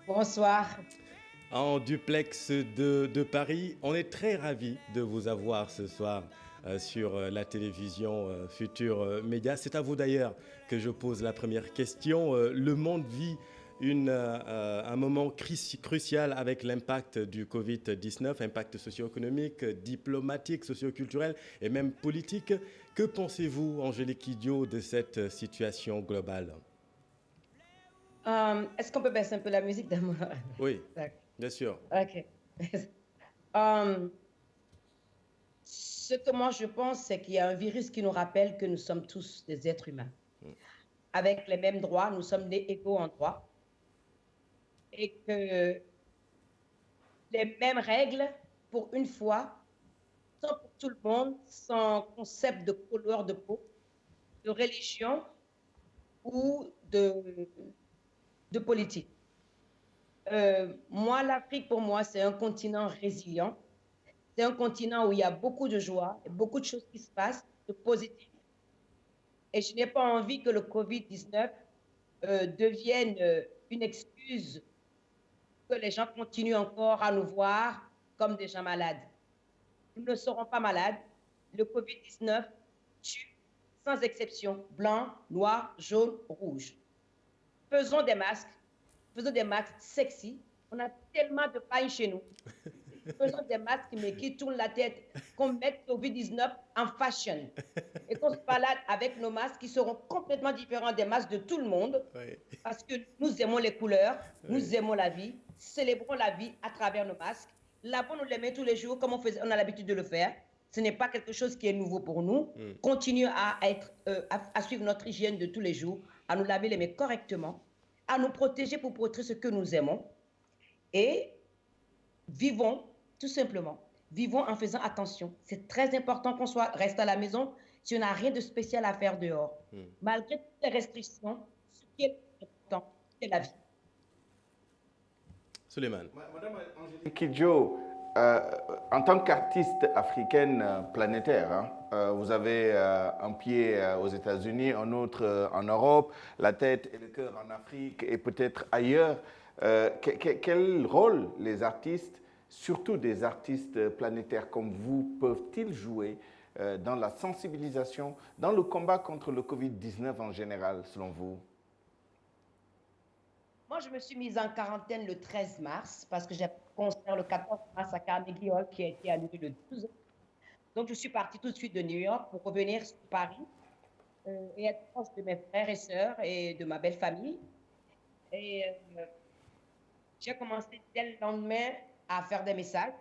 Bonsoir. En duplex de Paris. On est très ravis de vous avoir ce soir sur la télévision Futur Média. C'est à vous d'ailleurs que je pose la première question. Le monde vit un moment crucial avec l'impact du Covid-19, impact socio-économique, diplomatique, socio-culturel et même politique. Que pensez-vous, Angélique Kidjo, de cette situation globale? Est-ce qu'on peut baisser un peu la musique d'abord? Oui, D'accord. bien sûr. Ok. Euh, Ce que moi je pense, c'est qu'il y a un virus qui nous rappelle que nous sommes tous des êtres humains. Avec les mêmes droits, nous sommes des égaux en droit. Et que les mêmes règles, pour une fois, sont pour tout le monde, sans concept de couleur de peau, de religion ou de politique. Moi, l'Afrique, pour moi, c'est un continent résilient. C'est un continent où il y a beaucoup de joie, et beaucoup de choses qui se passent, de positif. Et je n'ai pas envie que le Covid-19 devienne une excuse que les gens continuent encore à nous voir comme des gens malades. Nous ne serons pas malades. Le Covid-19 tue sans exception, blanc, noir, jaune, rouge. Faisons des masques, faisons des masques sexy. On a tellement de paille chez nous. Faisons des masques mais qui tournent la tête, qu'on mette Covid-19 en fashion et qu'on se balade avec nos masques qui seront complètement différents des masques de tout le monde Oui, parce que nous aimons les couleurs, nous oui. aimons la vie, célébrons la vie à travers nos masques. Lavons-nous les mains tous les jours comme on a l'habitude de le faire. Ce n'est pas quelque chose qui est nouveau pour nous. Mm. Continuons à suivre notre hygiène de tous les jours, à nous laver les mains correctement, à nous protéger pour protéger ce que nous aimons et vivons tout simplement. Vivons en faisant attention. C'est très important qu'on reste à la maison si on n'a rien de spécial à faire dehors. Malgré toutes les restrictions, ce qui est important, c'est la vie. Suleiman. Madame Angélique Kidjo, euh, en tant qu'artiste africaine planétaire, hein, vous avez un pied aux États-Unis, un autre en Europe, la tête et le cœur en Afrique et peut-être ailleurs. Quel rôle les artistes, surtout des artistes planétaires comme vous, peuvent-ils jouer dans la sensibilisation, dans le combat contre le Covid-19 en général, selon vous? Moi, je me suis mise en quarantaine le 13 mars parce que j'ai un concert le 14 mars à Carnegie Hall qui a été annulé le 12. Donc, je suis partie tout de suite de New York pour revenir sur Paris et être proche de mes frères et sœurs et de ma belle famille. Et j'ai commencé dès le lendemain à faire des messages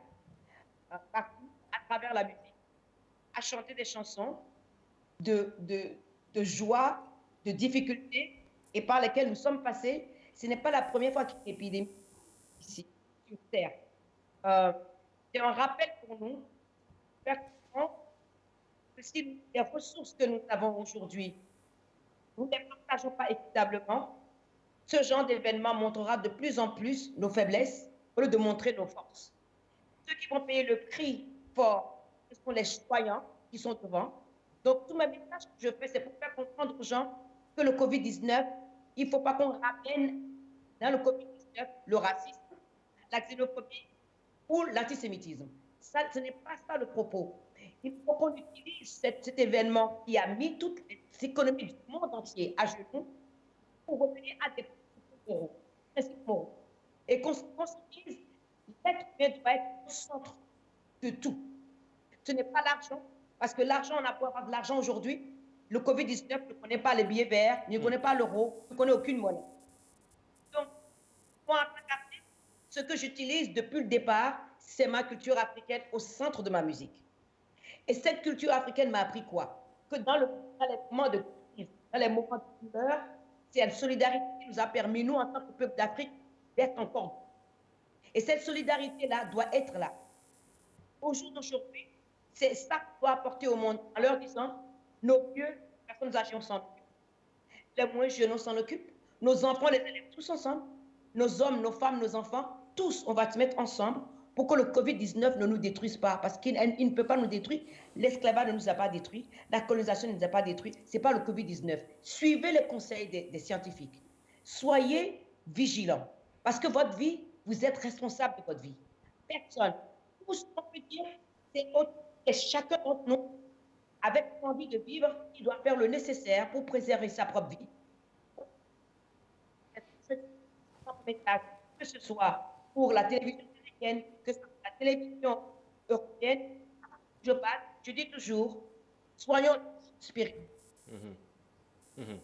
partout, à travers la musique, à chanter des chansons de, de, de joie, de difficultés et par lesquelles nous sommes passés. Ce n'est pas la première fois qu'il y a une épidémie ici, sur Terre. Euh, c'est un rappel pour nous que si les ressources que nous avons aujourd'hui, nous ne les partageons pas équitablement, ce genre d'événement montrera de plus en plus nos faiblesses au lieu de montrer nos forces. Ceux qui vont payer le prix fort, ce sont les citoyens qui sont devant. Donc, tout mes messages que je fais, c'est pour faire comprendre aux gens que le Covid-19, il ne faut pas qu'on ramène dans le Covid-19 le racisme, la xénophobie ou l'antisémitisme. Ça, ce n'est pas ça le propos. Il faut qu'on utilise cet événement qui a mis toutes les économies du monde entier à genoux pour revenir à des principes moraux. Et qu'on se dise, l'être humain doit être au centre de tout. Ce n'est pas l'argent, parce que l'argent, on a beau avoir de l'argent aujourd'hui, le Covid-19 ne connaît pas les billets verts, ne connaît pas l'euro, ne connaît aucune monnaie. Donc, moi, en tant qu'artiste, ce que j'utilise depuis le départ, c'est ma culture africaine au centre de ma musique. Et cette culture africaine m'a appris quoi? Que dans les moments de crise, dans les moments de douleur, c'est la solidarité qui nous a permis, nous, en tant que peuple d'Afrique, d'être encore. Et cette solidarité-là doit être là. Au jour d'aujourd'hui, c'est ça qu'on doit apporter au monde en leur disant, nos vieux, personnes âgées, on s'en occupe. Les moins jeunes, on s'en occupe. Nos enfants, les élèves, tous ensemble. Nos hommes, nos femmes, nos enfants, tous, on va se mettre ensemble pour que le Covid-19 ne nous détruise pas, parce qu'il ne peut pas nous détruire. L'esclavage ne nous a pas détruits, la colonisation ne nous a pas détruits. Ce n'est pas le Covid-19. Suivez les conseils des scientifiques. Soyez vigilants. Parce que votre vie, vous êtes responsable de votre vie. Personne. Tout ce qu'on peut dire, c'est chacun d'entre nous, avec l'envie de vivre, qui doit faire le nécessaire pour préserver sa propre vie. Que ce soit pour la télévision américaine, que ce soit la télévision européenne, je dis toujours, soignons le spirit. Mhm. Mhm.